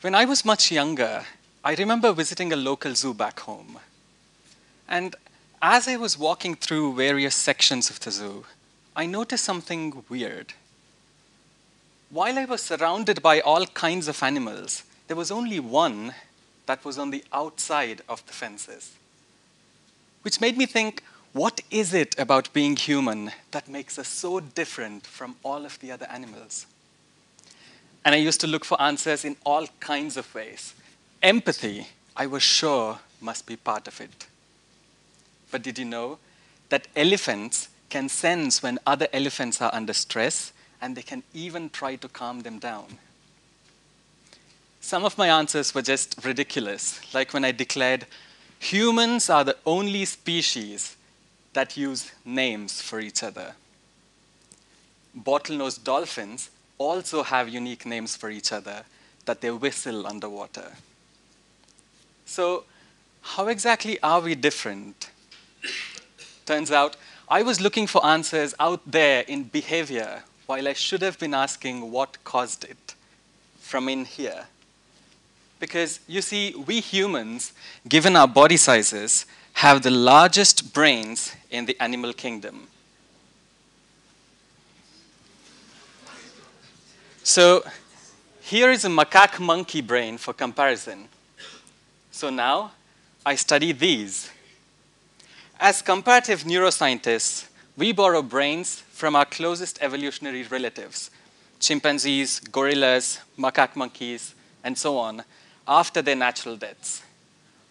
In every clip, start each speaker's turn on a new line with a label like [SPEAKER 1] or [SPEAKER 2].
[SPEAKER 1] When I was much younger, I remember visiting a local zoo back home. And as I was walking through various sections of the zoo, I noticed something weird. While I was surrounded by all kinds of animals, there was only one that was on the outside of the fences. Which made me think, what is it about being human that makes us so different from all of the other animals? And I used to look for answers in all kinds of ways. Empathy, I was sure, must be part of it. But did you know that elephants can sense when other elephants are under stress, and they can even try to calm them down? Some of my answers were just ridiculous, like when I declared, humans are the only species that use names for each other. Bottlenose dolphins also have unique names for each other that they whistle underwater. So, how exactly are we different? Turns out, I was looking for answers out there in behavior, while I should have been asking what caused it from in here. Because, you see, we humans, given our body sizes, have the largest brains in the animal kingdom. So, here is a macaque-monkey brain for comparison. So now, I study these. As comparative neuroscientists, we borrow brains from our closest evolutionary relatives, chimpanzees, gorillas, macaque monkeys, and so on, after their natural deaths.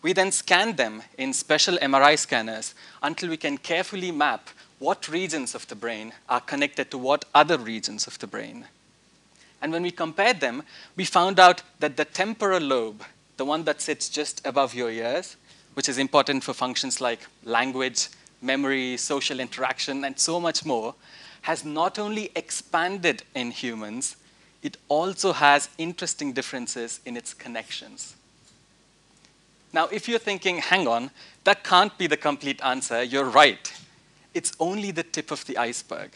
[SPEAKER 1] We then scan them in special MRI scanners until we can carefully map what regions of the brain are connected to what other regions of the brain. And when we compared them, we found out that the temporal lobe, the one that sits just above your ears, which is important for functions like language, memory, social interaction, and so much more, has not only expanded in humans, it also has interesting differences in its connections. Now, if you're thinking, hang on, that can't be the complete answer, you're right. It's only the tip of the iceberg.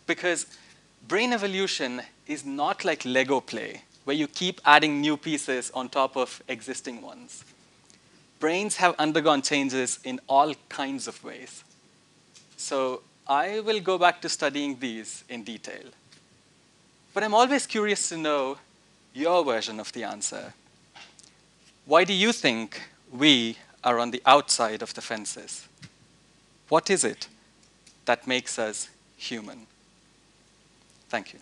[SPEAKER 1] Because brain evolution is not like Lego play, where you keep adding new pieces on top of existing ones. Brains have undergone changes in all kinds of ways. So I will go back to studying these in detail. But I'm always curious to know your version of the answer. Why do you think we are on the outside of the fences? What is it that makes us human? Thank you.